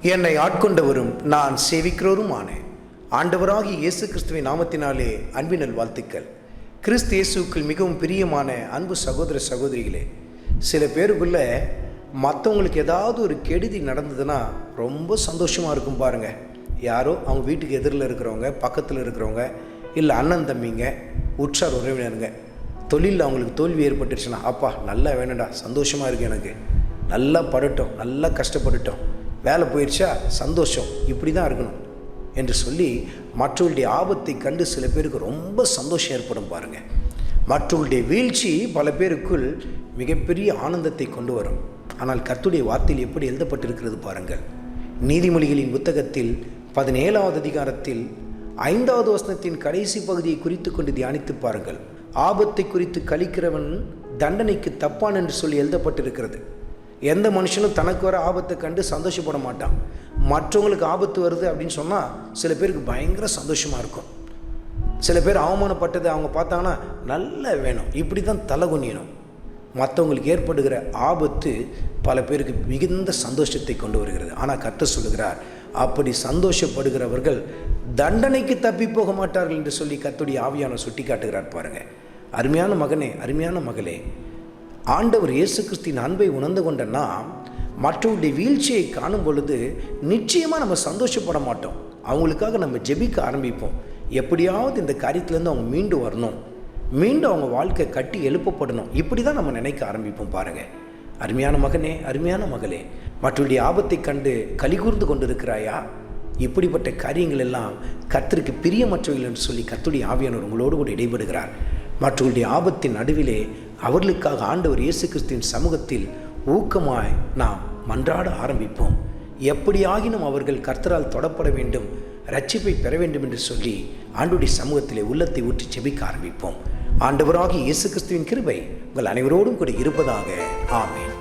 என்னை ஆட்கொண்டவரும் நான் சேவிக்கிறவருமான ஆண்டவராகிய இயேசு கிறிஸ்துவின் நாமத்தினாலே அன்பினல் வாழ்த்துக்கள். கிறிஸ்து இயேசுக்குள் மிகவும் பிரியமான அன்பு சகோதர சகோதரிகளே, சில பேருக்குள்ள மற்றவங்களுக்கு ஏதாவது ஒரு கெடுதி நடந்ததுன்னா ரொம்ப சந்தோஷமாக இருக்கும் பாருங்கள். யாரோ அவங்க வீட்டுக்கு எதிரில் இருக்கிறவங்க, பக்கத்தில் இருக்கிறவங்க, இல்லை அண்ணன் தம்பிங்க, உற்றார் உறவினருங்க, தொழிலில் அவங்களுக்கு தோல்வி ஏற்பட்டுருச்சுன்னா, அப்பா நல்லா வேணும்டா, சந்தோஷமாக இருக்குது, எனக்கு நல்லா படட்டும், நல்லா கஷ்டப்பட்டுட்டோம், வேலை போயிடுச்சா சந்தோஷம், இப்படி தான் இருக்கணும் என்று சொல்லி மற்றவர்களுடைய ஆபத்தை கண்டு சில பேருக்கு ரொம்ப சந்தோஷம் ஏற்படும் பாருங்கள். மற்றவர்களுடைய வீழ்ச்சி பல பேருக்குள் மிகப்பெரிய ஆனந்தத்தை கொண்டு வரும். ஆனால் கர்த்தருடைய வார்த்தையில் எப்படி எழுதப்பட்டிருக்கிறது பாருங்கள். நீதிமொழிகளின் புத்தகத்தில் 17வது அதிகாரத்தில் 5வது வசனத்தின் கடைசி பகுதியை குறித்து கொண்டு தியானித்து பாருங்கள். ஆபத்தை குறித்து கழிக்கிறவன் தண்டனைக்கு தப்பான் என்று சொல்லி எழுதப்பட்டிருக்கிறது. எந்த மனுஷனும் தனக்கு வர ஆபத்தை கண்டு சந்தோஷப்பட மாட்டான். மற்றவங்களுக்கு ஆபத்து வருது அப்படின்னு சொன்னால் சில பேருக்கு பயங்கர சந்தோஷமாக இருக்கும். சில பேர் அவமானப்பட்டதை அவங்க பார்த்தாங்கன்னா நல்லா வேணும், இப்படி தான் தலை குனியணும். மற்றவங்களுக்கு ஏற்படுகிற ஆபத்து பல பேருக்கு மிகுந்த சந்தோஷத்தை கொண்டு வருகிறது. ஆனால் கர்த்தர் சொல்லுகிறார், அப்படி சந்தோஷப்படுகிறவர்கள் தண்டனைக்கு தப்பி போக மாட்டார்கள் என்று சொல்லி கர்த்தருடைய ஆவியானவர் சுட்டி காட்டுகிறார் பாருங்கள். அருமையான மகனே, அருமையான மகளே, ஆண்டவர் இயேசு கிறிஸ்துவின் அன்பை உணர்ந்து கொண்டனா மற்றவருடைய வீழ்ச்சியை காணும் பொழுது நிச்சயமாக நம்ம சந்தோஷப்பட மாட்டோம். அவங்களுக்காக நம்ம ஜெபிக்க ஆரம்பிப்போம். எப்படியாவது இந்த காரியத்திலேருந்து அவங்க மீண்டு வரணும், மீண்டும் அவங்க வாழ்க்கை கட்டி எழுப்பப்படணும், இப்படி தான் நம்ம நினைக்க ஆரம்பிப்போம் பாருங்கள். அருமையான மகனே, அருமையான மகளே, மற்றவருடைய ஆபத்தை கண்டு கலிகூர்ந்து கொண்டிருக்கிறாயா? இப்படிப்பட்ட காரியங்கள் எல்லாம் கர்த்தருக்கு பிரியமற்றவர்கள் என்று சொல்லி கர்த்தருடைய ஆவியானவர் உங்களோடு கூட இடைபடுகிறார். மற்றவருடைய ஆபத்தின் நடுவிலே அவர்களுக்காக ஆண்டவர் இயேசு கிறிஸ்துவின் சமூகத்தில் ஊக்கமாய் நாம் மன்றாட ஆரம்பிப்போம். எப்படியாகினும் அவர்கள் கர்த்தரால் தொடப்பட வேண்டும், ரட்சிப்பை பெற வேண்டும் என்று சொல்லி ஆண்டவருடைய சமூகத்திலே உள்ளத்தை ஊற்றி ஜெபிக்க ஆரம்பிப்போம். ஆண்டவராகிய இயேசு கிறிஸ்துவின் கிருபை உங்கள் அனைவரோடும் கூட இருப்பதாக. ஆமென்.